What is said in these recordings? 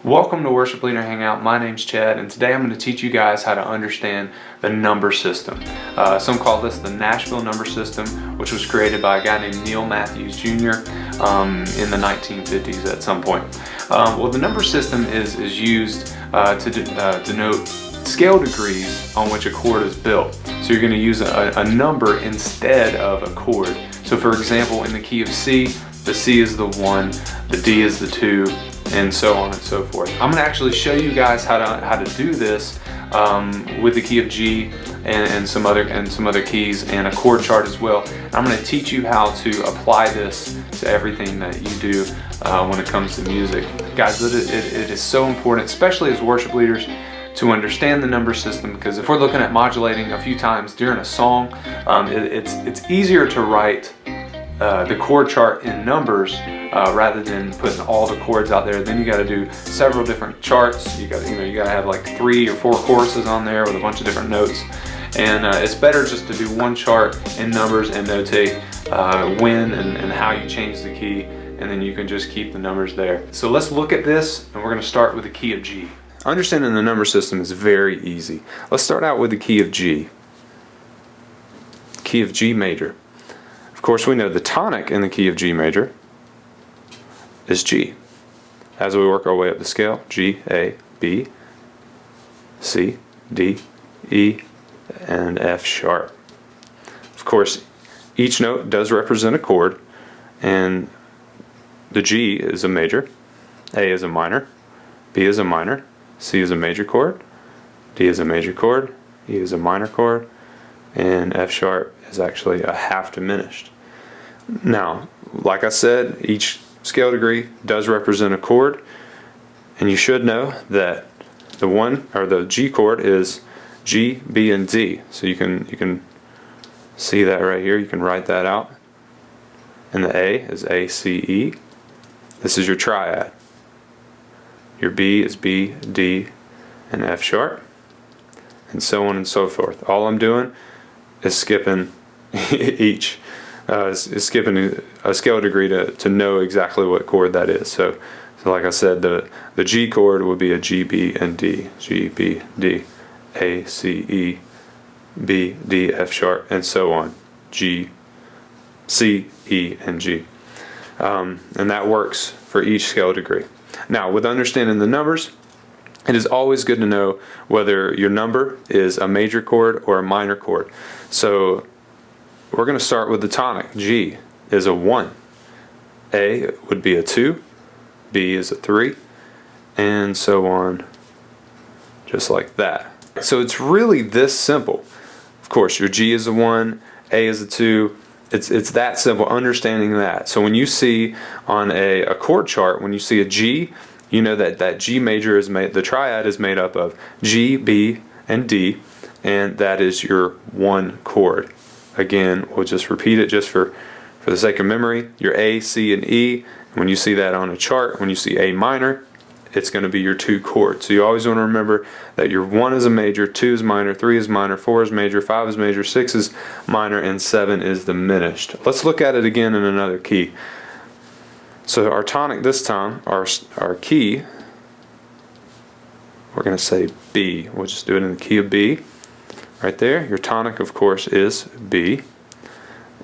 Welcome to Worship Leader Hangout. My name's Chad, and today I'm going to teach you guys how to understand the number system. Some call this the Nashville Number System, which was created by a guy named Neil Matthews Jr. In the 1950s at some point. Well, the number system is used to denote scale degrees on which a chord is built. So you're going to use a number instead of a chord. So for example, in the key of C, the C is the 1, the D is the 2, and so on and so forth. I'm going to actually show you guys how to do this with the key of G and some other keys and a chord chart as well. I'm going to teach you how to apply this to everything that you do when it comes to music. Guys, it is so important, especially as worship leaders, to understand the number system, because if we're looking at modulating a few times during a song, it's easier to write the chord chart in numbers rather than putting all the chords out there. Then you got to do several different charts. You got to have like 3 or 4 choruses on there with a bunch of different notes. And it's better just to do one chart in numbers and notate when and how you change the key, and then you can just keep the numbers there. So let's look at this, and we're going to start with the key of G. Understanding the number system is very easy. Let's start out with the key of G. Key of G major. Of course, we know the tonic in the key of G major is G. As we work our way up the scale, G, A, B, C, D, E, and F sharp. Of course, each note does represent a chord, and the G is a major, A is a minor, B is a minor, C is a major chord, D is a major chord, E is a minor chord, and F sharp is actually a half diminished. Now, like I said, each scale degree does represent a chord, and you should know that the G chord is G, B, and D. So you can see that right here. You can write that out. And the A is A, C, E. This is your triad. Your B is B, D, and F sharp, and so on and so forth. All I'm doing is skipping skipping a scale degree to know exactly what chord that is. So like I said, the G chord would be a G, B, and D. G, B, D, A, C, E, B, D, F sharp, and so on. G, C, E, and G. And that works for each scale degree. Now, with understanding the numbers, it is always good to know whether your number is a major chord or a minor chord. So we're going to start with the tonic. G is a 1. A would be a 2. B is a 3. And so on, just like that. So it's really this simple. Of course, your G is a 1, A is a 2. It's that simple, understanding that. So when you see on a chord chart, when you see a G, you know that G major is made, the triad is made up of G, B, and D, and that is your 1 chord. Again, we'll just repeat it just for the sake of memory. Your A, C, and E, when you see that on a chart, when you see A minor, it's going to be your 2 chords. So you always want to remember that your 1 is a major, 2 is minor, 3 is minor, 4 is major, 5 is major, 6 is minor, and 7 is diminished. Let's look at it again in another key. So our tonic this time, our key, we're going to say B. We'll just do it in the key of B. Right there, your tonic, of course, is B.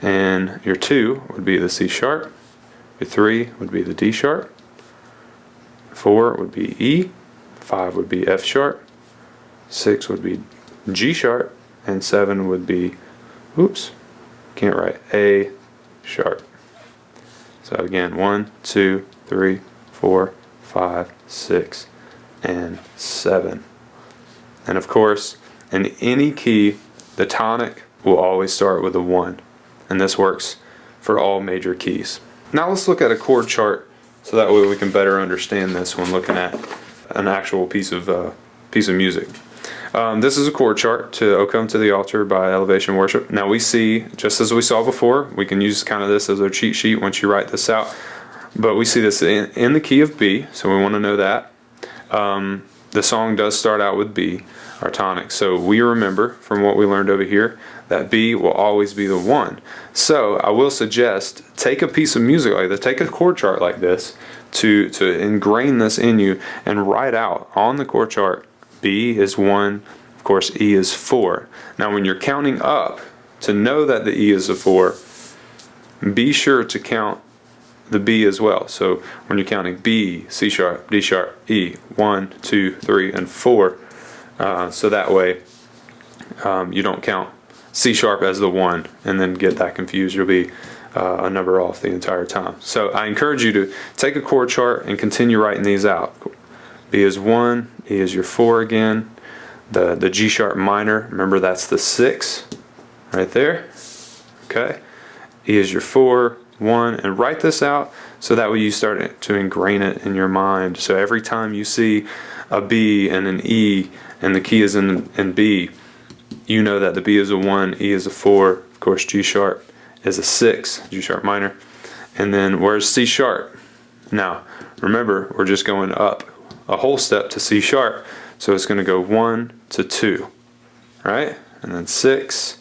And your 2 would be the C sharp. Your 3 would be the D sharp. 4 would be E, 5 would be F sharp, 6 would be G sharp, and 7 would be, can't write, A sharp. So again, 1, 2, 3, 4, 5, 6, and 7. And of course, in any key, the tonic will always start with a 1. And this works for all major keys. Now let's look at a chord chart, so that way we can better understand this when looking at an actual piece of music. This is a chord chart to "O Come to the Altar" by Elevation Worship. Now we see, just as we saw before, we can use kind of this as our cheat sheet once you write this out. But we see this in the key of B, so we want to know that. The song does start out with B, our tonic. So we remember from what we learned over here that B will always be the 1. So I will suggest take a piece of music like this, take a chord chart like this, to ingrain this in you and write out on the chord chart, B is 1, of course E is 4. Now when you're counting up, to know that the E is a 4, be sure to count the B as well. So when you're counting B, C sharp, D sharp, E, 1, 2, 3, and 4, so that way you don't count C sharp as the 1 and then get that confused. You'll be a number off the entire time. So I encourage you to take a chord chart and continue writing these out. B is 1, E is your 4 again, the G sharp minor, remember that's the 6 right there, okay, E is your 4, 1, and write this out so that way you start to ingrain it in your mind. So every time you see a B and an E and the key is in B, you know that the B is a 1, E is a 4, of course G sharp is a 6, G sharp minor, and then where's C sharp? Now remember, we're just going up a whole step to C sharp, so it's going to go 1 to 2, right? And then 6,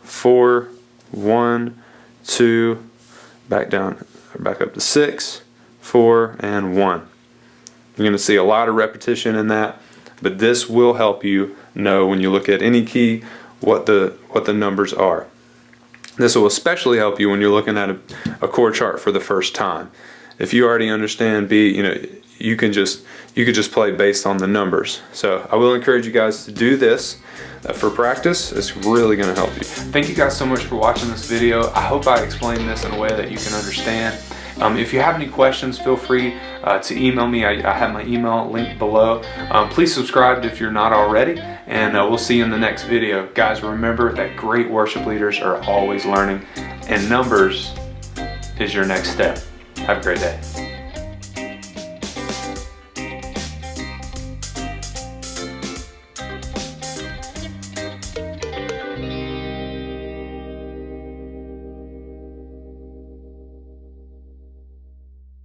4, 1, 2, back down, back up to 6, 4, and 1. You're going to see a lot of repetition in that, but this will help you know when you look at any key what the numbers are. This will especially help you when you're looking at a chord chart for the first time. If you already understand B, you could just play based on the numbers. So I will encourage you guys to do this for practice. It's really going to help you. Thank you guys so much for watching this video. I hope I explained this in a way that you can understand. If you have any questions, feel free to email me. I have my email linked below. Please subscribe if you're not already, and we'll see you in the next video. Guys, remember that great worship leaders are always learning, and numbers is your next step. Have a great day.